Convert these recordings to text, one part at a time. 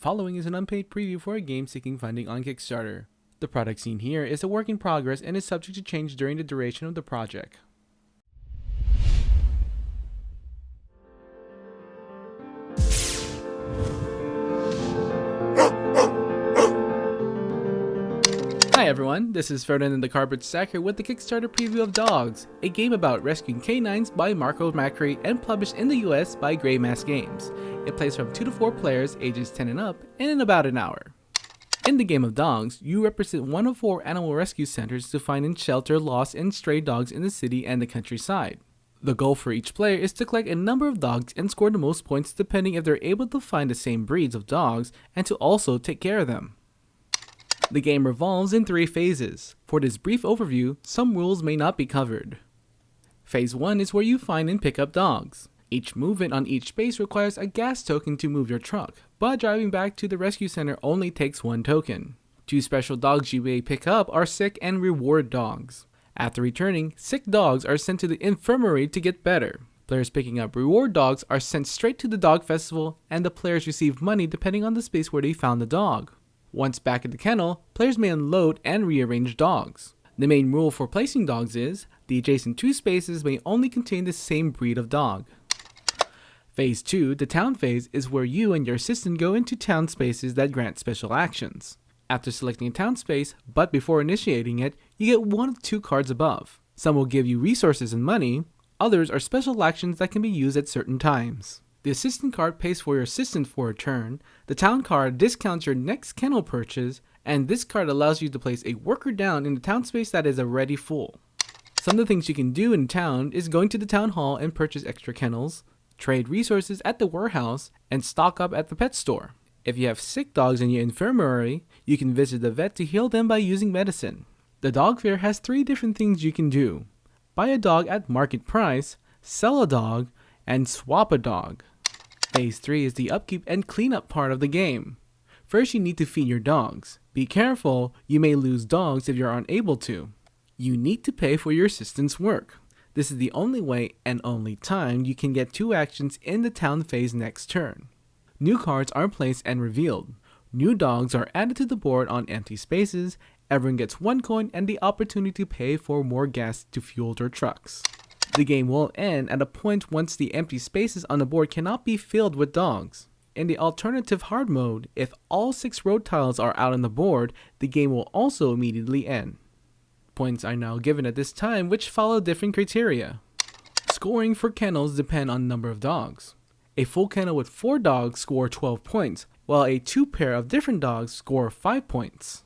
following is an unpaid preview for a game seeking funding on Kickstarter. The product seen here is a work in progress and is subject to change during the duration of the project. Hi everyone, this is Ferdinand the Carpet Sacker with the Kickstarter preview of Dogs, a game about rescuing canines by Marco Macri and published in the US by Grey Mass Games. It plays from 2 to 4 players ages 10 and up in about an hour. In the game of Dogs, you represent one of 4 animal rescue centers to find and shelter lost and stray dogs in the city and the countryside. The goal for each player is to collect a number of dogs and score the most points depending if they're able to find the same breeds of dogs and to also take care of them. The game revolves in 3 phases. For this brief overview, some rules may not be covered. Phase 1 is where you find and pick up dogs. Each movement on each space requires a gas token to move your truck, but driving back to the rescue center only takes 1 token. 2 special dogs you may pick up are sick and reward dogs. After returning, sick dogs are sent to the infirmary to get better. Players picking up reward dogs are sent straight to the dog festival, and the players receive money depending on the space where they found the dog. Once back at the kennel, players may unload and rearrange dogs. The main rule for placing dogs is, the adjacent 2 spaces may only contain the same breed of dog. Phase 2, the town phase, is where you and your assistant go into town spaces that grant special actions. After selecting a town space, but before initiating it, you get one of 2 cards above. Some will give you resources and money, others are special actions that can be used at certain times. The assistant card pays for your assistant for a turn, the town card discounts your next kennel purchase, and this card allows you to place a worker down in the town space that is already full. Some of the things you can do in town is going to the town hall and purchase extra kennels, trade resources at the warehouse, and stock up at the pet store. If you have sick dogs in your infirmary, you can visit the vet to heal them by using medicine. The dog fair has 3 different things you can do: buy a dog at market price, sell a dog, and swap a dog. Phase 3 is the upkeep and cleanup part of the game. First, you need to feed your dogs. Be careful, you may lose dogs if you're unable to. You need to pay for your assistant's work. This is the only way and only time you can get 2 actions in the town phase next turn. New cards are placed and revealed. New dogs are added to the board on empty spaces. Everyone gets 1 coin and the opportunity to pay for more gas to fuel their trucks. The game will end at a point once the empty spaces on the board cannot be filled with dogs. In the alternative hard mode, if all 6 road tiles are out on the board, the game will also immediately end. Points are now given at this time, which follow different criteria. Scoring for kennels depend on number of dogs. A full kennel with 4 dogs score 12 points, while a 2 pair of different dogs score 5 points.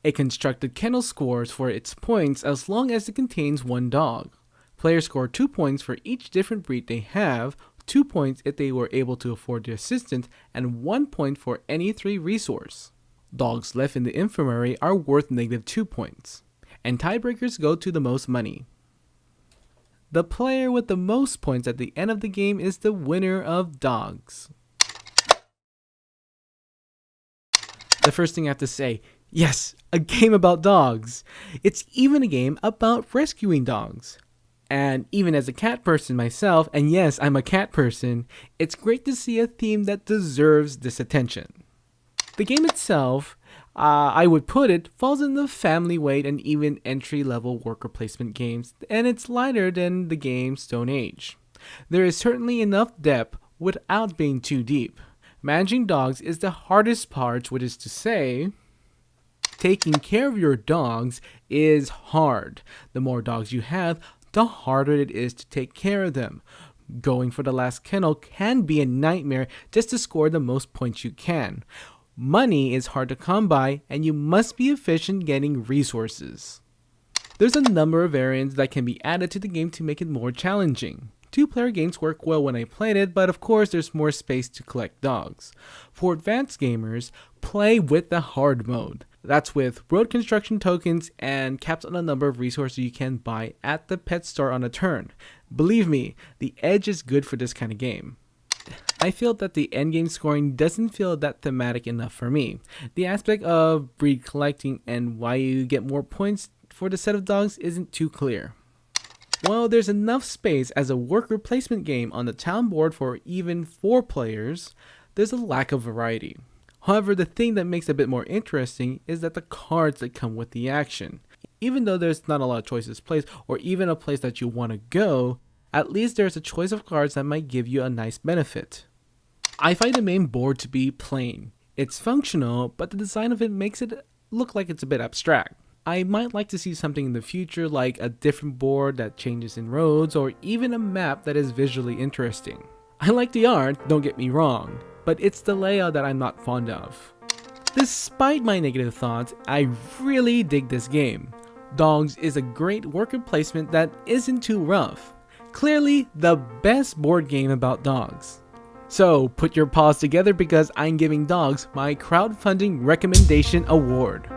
A constructed kennel scores for its points as long as it contains 1 dog. Players score 2 points for each different breed they have, 2 points if they were able to afford the assistant, and 1 point for any 3 resource. Dogs left in the infirmary are worth -2 points. And tiebreakers go to the most money. The player with the most points at the end of the game is the winner of Dogs. The first thing I have to say, yes, a game about dogs. It's even a game about rescuing dogs. And even as a cat person myself, and yes, I'm a cat person, it's great to see a theme that deserves this attention. The game itself, I would put it, falls in the family weight and even entry-level worker placement games, and it's lighter than the game Stone Age. There is certainly enough depth without being too deep. Managing dogs is the hardest part, which is to say, taking care of your dogs is hard. The more dogs you have, the harder it is to take care of them. Going for the last kennel can be a nightmare just to score the most points you can. Money is hard to come by, and you must be efficient getting resources. There's a number of variants that can be added to the game to make it more challenging. 2-player games work well when I played it, but of course there's more space to collect dogs. For advanced gamers, play with the hard mode. That's with road construction tokens and caps on the number of resources you can buy at the pet store on a turn. Believe me, the edge is good for this kind of game. I feel that the endgame scoring doesn't feel that thematic enough for me. The aspect of breed collecting and why you get more points for the set of dogs isn't too clear. While there's enough space as a worker placement game on the town board for even 4 players, there's a lack of variety. However, the thing that makes it a bit more interesting is that the cards that come with the action. Even though there's not a lot of choices placed, or even a place that you want to go, at least there's a choice of cards that might give you a nice benefit. I find the main board to be plain. It's functional, but the design of it makes it look like it's a bit abstract. I might like to see something in the future like a different board that changes in roads, or even a map that is visually interesting. I like the art, don't get me wrong, but it's the layout that I'm not fond of. Despite my negative thoughts, I really dig this game. Dogs is a great worker placement that isn't too rough. Clearly the best board game about dogs. So put your paws together because I'm giving Dogs my crowdfunding recommendation award.